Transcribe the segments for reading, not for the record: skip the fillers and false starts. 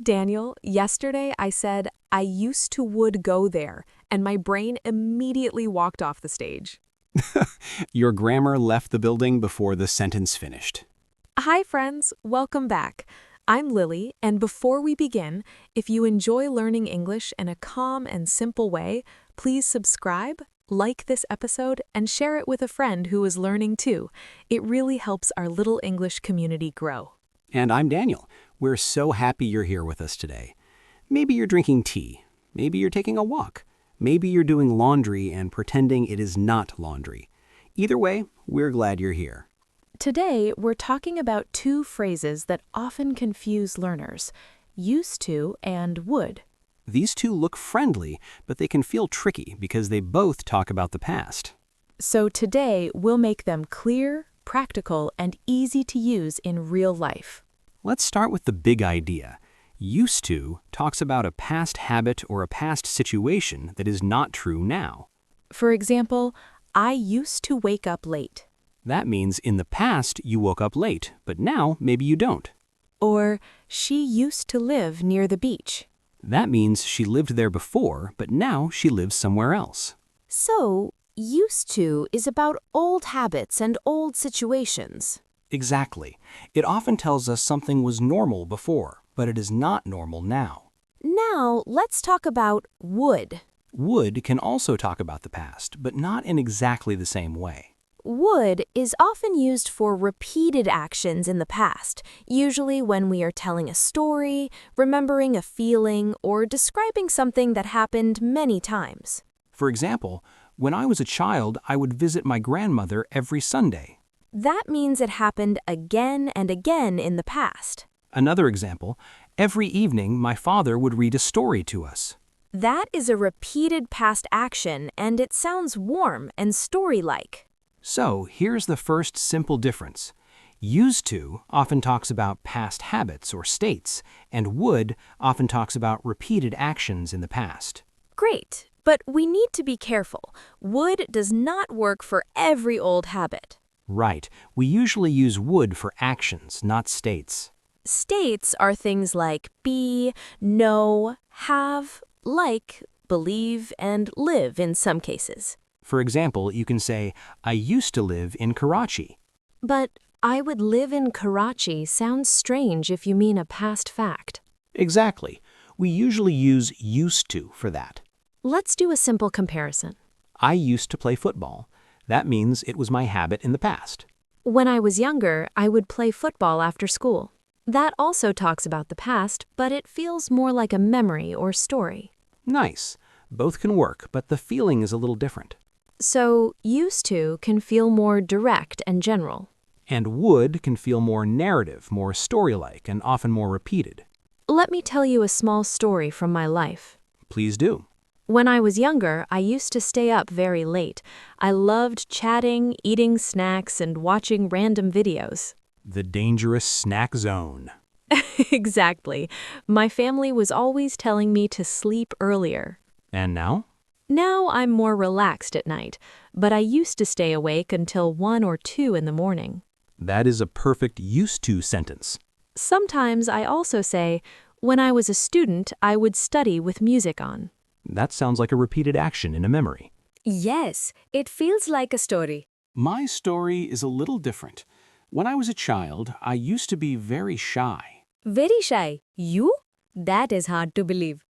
Daniel, yesterday I said, I used to would go there, and my brain immediately walked off the stage. Your grammar left the building before the sentence finished. Hi, friends. Welcome back. I'm Lily, and before we begin, if you enjoy learning English in a calm and simple way, please subscribe, like this episode, and share it with a friend who is learning too. It really helps our little English community grow. And I'm Daniel. We're so happy you're here with us today. Maybe you're drinking tea. Maybe you're taking a walk. Maybe you're doing laundry and pretending it is not laundry. Either way, we're glad you're here. Today, we're talking about two phrases that often confuse learners, used to and would. These two look friendly, but they can feel tricky because they both talk about the past. So today, we'll make them clear, practical, and easy to use in real life. Let's start with the big idea. Used to talks about a past habit or a past situation that is not true now. For example, I used to wake up late. That means in the past you woke up late, but now maybe you don't. Or, she used to live near the beach. That means she lived there before, but now she lives somewhere else. So, used to is about old habits and old situations. Exactly. It often tells us something was normal before, but it is not normal now. Now, let's talk about would. Would can also talk about the past, but not in exactly the same way. Would is often used for repeated actions in the past, usually when we are telling a story, remembering a feeling, or describing something that happened many times. For example, when I was a child, I would visit my grandmother every Sunday. That means it happened again and again in the past. Another example, every evening my father would read a story to us. That is a repeated past action, and it sounds warm and story-like. So here's the first simple difference. Used to often talks about past habits or states, and would often talks about repeated actions in the past. Great, but we need to be careful. Would does not work for every old habit. Right. We usually use would for actions, not states. States are things like be, know, have, like, believe, and live in some cases. For example, you can say, I used to live in Karachi. But I would live in Karachi sounds strange if you mean a past fact. Exactly. We usually use used to for that. Let's do a simple comparison. I used to play football. That means it was my habit in the past. When I was younger, I would play football after school. That also talks about the past, but it feels more like a memory or story. Nice. Both can work, but the feeling is a little different. So, used to can feel more direct and general. And would can feel more narrative, more story-like, and often more repeated. Let me tell you a small story from my life. Please do. When I was younger, I used to stay up very late. I loved chatting, eating snacks, and watching random videos. The dangerous snack zone. Exactly. My family was always telling me to sleep earlier. And now? Now I'm more relaxed at night, but I used to stay awake until 1 or 2 in the morning. That is a perfect used to sentence. Sometimes I also say, when I was a student, I would study with music on. That sounds like a repeated action in a memory. Yes, it feels like a story. My story is a little different. When I was a child, I used to be very shy. Very shy. You? That is hard to believe.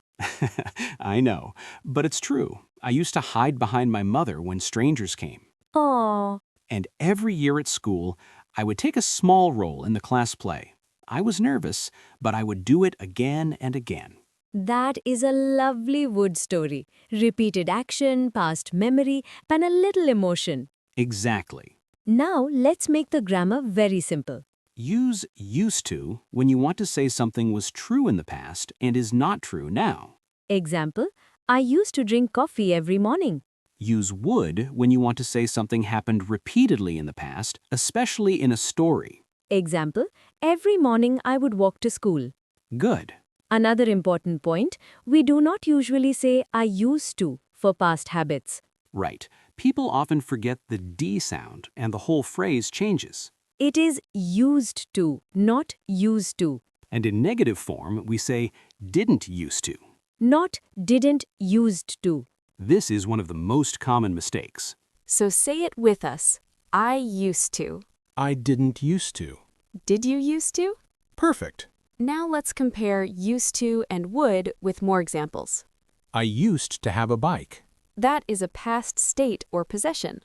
I know, but it's true. I used to hide behind my mother when strangers came. Aww. And every year at school, I would take a small role in the class play. I was nervous, but I would do it again and again. That is a lovely wood story. Repeated action, past memory, and a little emotion. Exactly. Now let's make the grammar very simple. Use used to when you want to say something was true in the past and is not true now. Example, I used to drink coffee every morning. Use would when you want to say something happened repeatedly in the past, especially in a story. Example, every morning I would walk to school. Good. Another important point, we do not usually say I used to for past habits. Right. People often forget the D sound and the whole phrase changes. It is used to, not used to. And in negative form, we say didn't used to. Not didn't used to. This is one of the most common mistakes. So say it with us. I used to. I didn't used to. Did you used to? Perfect. Now let's compare used to and would with more examples. I used to have a bike. That is a past state or possession.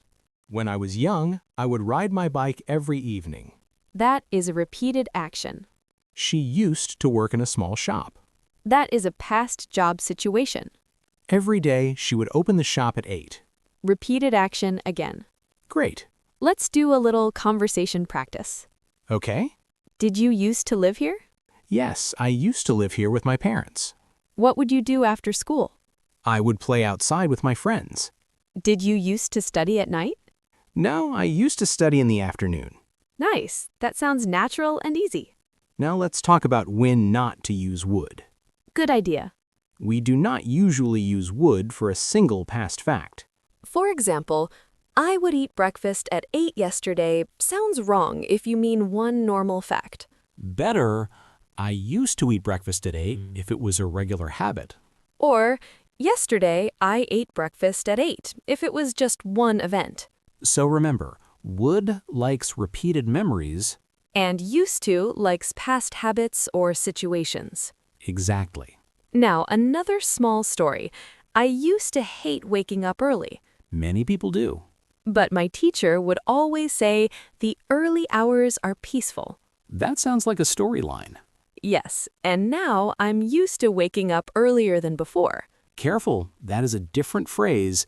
When I was young, I would ride my bike every evening. That is a repeated action. She used to work in a small shop. That is a past job situation. Every day, she would open the shop at 8. Repeated action again. Great. Let's do a little conversation practice. Okay? Did you used to live here? Yes, I used to live here with my parents. What would you do after school? I would play outside with my friends. Did you used to study at night? No, I used to study in the afternoon. Nice. That sounds natural and easy. Now let's talk about when not to use would. Good idea. We do not usually use would for a single past fact. For example, I would eat breakfast at 8 yesterday sounds wrong if you mean one normal fact. Better, I used to eat breakfast at 8 if it was a regular habit. Or, yesterday I ate breakfast at 8 if it was just one event. So remember, would likes repeated memories. And used to likes past habits or situations. Exactly. Now, another small story. I used to hate waking up early. Many people do. But my teacher would always say, the early hours are peaceful. That sounds like a storyline. Yes, and now I'm used to waking up earlier than before. Careful, that is a different phrase.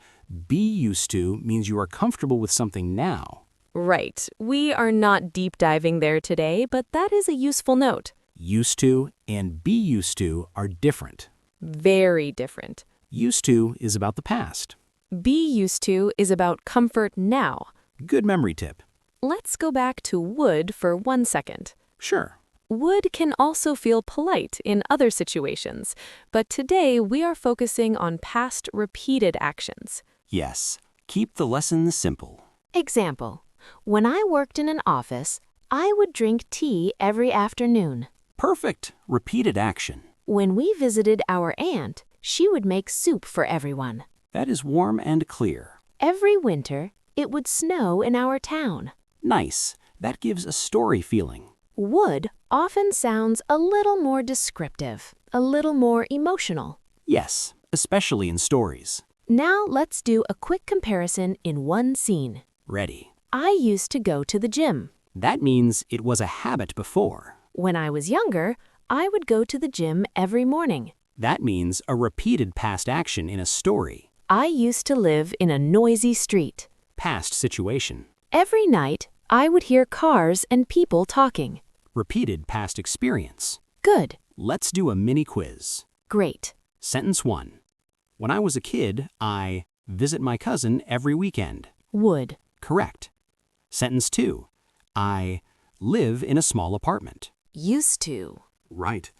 Be used to means you are comfortable with something now. Right. We are not deep diving there today, but that is a useful note. Used to and be used to are different. Very different. Used to is about the past. Be used to is about comfort now. Good memory tip. Let's go back to would for 1 second. Sure. Would can also feel polite in other situations, but today we are focusing on past repeated actions. Yes. Keep the lesson simple. Example. When I worked in an office, I would drink tea every afternoon. Perfect. Repeated action. When we visited our aunt, she would make soup for everyone. That is warm and clear. Every winter, it would snow in our town. Nice. That gives a story feeling. Would often sounds a little more descriptive, a little more emotional. Yes, especially in stories. Now let's do a quick comparison in one scene. Ready. I used to go to the gym. That means it was a habit before. When I was younger, I would go to the gym every morning. That means a repeated past action in a story. I used to live in a noisy street. Past situation. Every night, I would hear cars and people talking. Repeated past experience. Good. Let's do a mini quiz. Great. Sentence 1. When I was a kid, I visit my cousin every weekend. Would. Correct. Sentence 2. I live in a small apartment. Used to. Right.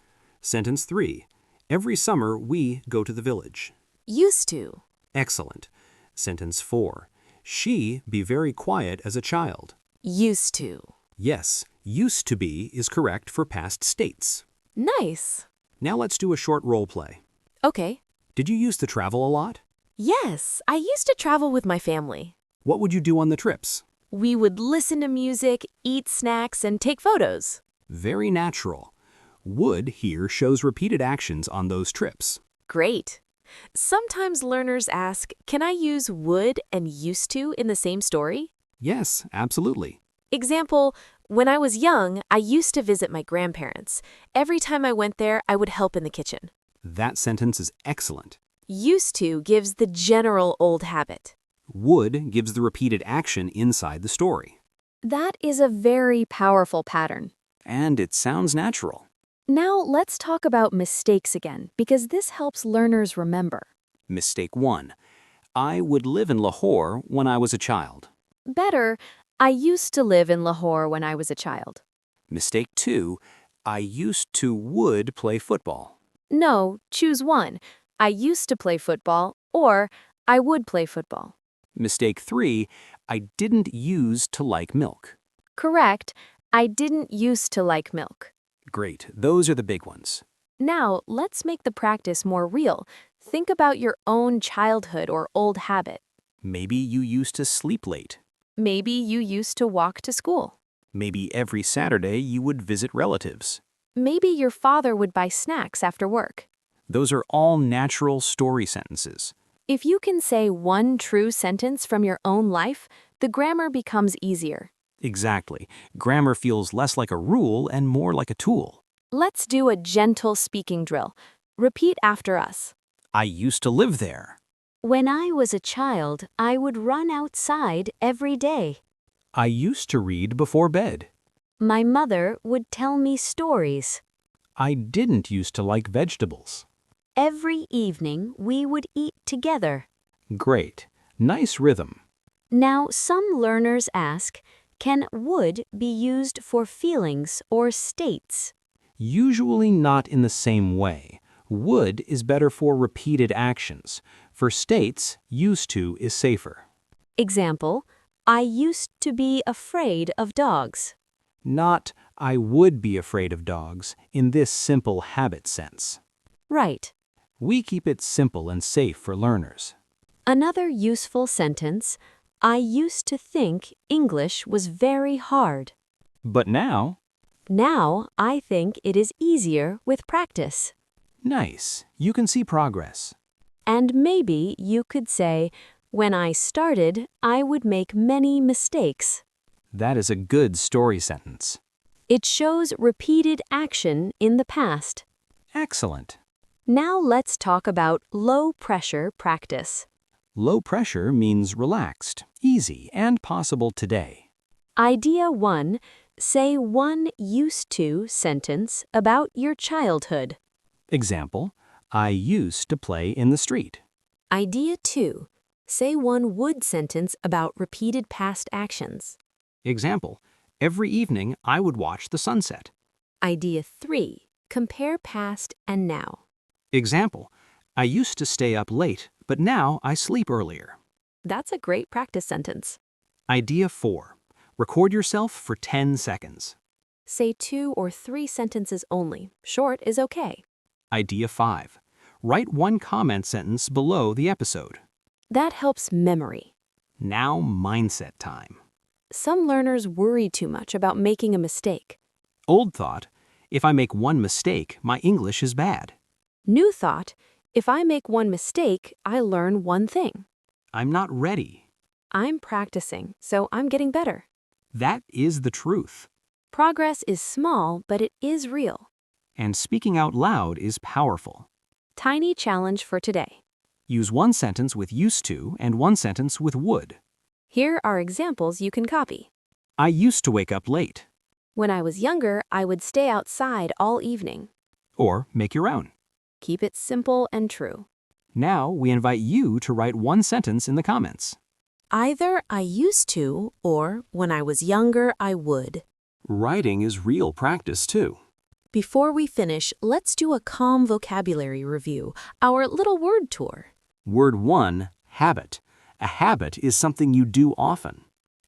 Sentence 3. Every summer we go to the village. Used to. Excellent. Sentence 4. She be very quiet as a child. Used to. Yes, used to be is correct for past states. Nice. Now let's do a short role play. Okay. Did you used to travel a lot? Yes, I used to travel with my family. What would you do on the trips? We would listen to music, eat snacks, and take photos. Very natural. Would here shows repeated actions on those trips. Great. Sometimes learners ask, can I use would and used to in the same story? Yes, absolutely. Example, when I was young, I used to visit my grandparents. Every time I went there, I would help in the kitchen. That sentence is excellent. Used to gives the general old habit. Would gives the repeated action inside the story. That is a very powerful pattern. And it sounds natural. Now let's talk about mistakes again, because this helps learners remember. Mistake 1. I would live in Lahore when I was a child. Better, I used to live in Lahore when I was a child. Mistake 2. I used to would play football. No, choose one. I used to play football, or I would play football. Mistake 3. I didn't use to like milk. Correct, I didn't used to like milk. Great, those are the big ones. Now, let's make the practice more real. Think about your own childhood or old habit. Maybe you used to sleep late. Maybe you used to walk to school. Maybe every Saturday you would visit relatives. Maybe your father would buy snacks after work. Those are all natural story sentences. If you can say one true sentence from your own life, the grammar becomes easier. Exactly. Grammar feels less like a rule and more like a tool. Let's do a gentle speaking drill. Repeat after us. I used to live there. When I was a child, I would run outside every day. I used to read before bed. My mother would tell me stories. I didn't used to like vegetables. Every evening, we would eat together. Great. Nice rhythm. Now, some learners ask, can would be used for feelings or states? Usually not in the same way. Would is better for repeated actions. For states, used to is safer. Example, I used to be afraid of dogs. Not, I would be afraid of dogs, in this simple habit sense. Right. We keep it simple and safe for learners. Another useful sentence, I used to think English was very hard. But now, Now, I think it is easier with practice. nice, you can see progress. And maybe you could say, when I started, I would make many mistakes. That is a good story sentence. It shows repeated action in the past. Excellent. Now let's talk about low-pressure practice. Low pressure means relaxed, easy, and possible today. Idea 1. Say one used to sentence about your childhood. Example, I used to play in the street. Idea 2. Say one would sentence about repeated past actions. Example, every evening I would watch the sunset. Idea 3. Compare past and now. Example, I used to stay up late, but now I sleep earlier. That's a great practice sentence. Idea 4. Record yourself for 10 seconds. Say 2 or 3 sentences only. Short is okay. Idea 5. Write one comment sentence below the episode. That helps memory. Now mindset time. Some learners worry too much about making a mistake. Old thought, if I make one mistake, my English is bad. New thought, if I make one mistake, I learn one thing. I'm not ready. I'm practicing, so I'm getting better. That is the truth. Progress is small, but it is real. And speaking out loud is powerful. Tiny challenge for today. Use one sentence with used to and one sentence with would. Here are examples you can copy. I used to wake up late. When I was younger, I would stay outside all evening. Or make your own. Keep it simple and true. Now we invite you to write one sentence in the comments. Either I used to or when I was younger I would. Writing is real practice too. Before we finish, let's do a calm vocabulary review, our little word tour. Word 1, habit. A habit is something you do often.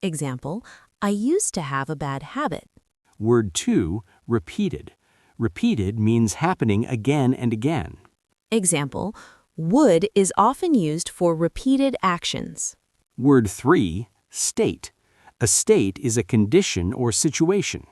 Example, I used to have a bad habit. Word 2, repeated. Repeated means happening again and again. Example, would is often used for repeated actions. Word 3, state. A state is a condition or situation.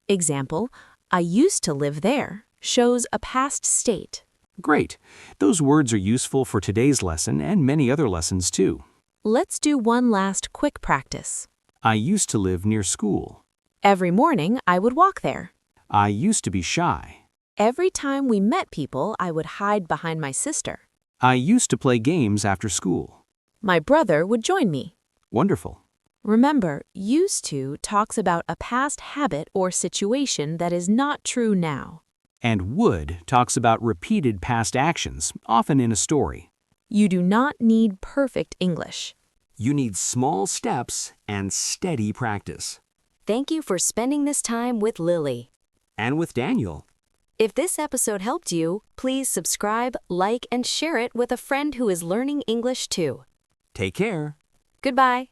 Example, I used to live there shows a past state. Great. Those words are useful for today's lesson and many other lessons too. Let's do one last quick practice. I used to live near school. Every morning, I would walk there. I used to be shy. Every time we met people, I would hide behind my sister. I used to play games after school. My brother would join me. Wonderful. Remember, used to talks about a past habit or situation that is not true now. And would talks about repeated past actions, often in a story. You do not need perfect English. You need small steps and steady practice. Thank you for spending this time with Lily. And with Daniel. If this episode helped you, please subscribe, like, and share it with a friend who is learning English too. Take care. Goodbye.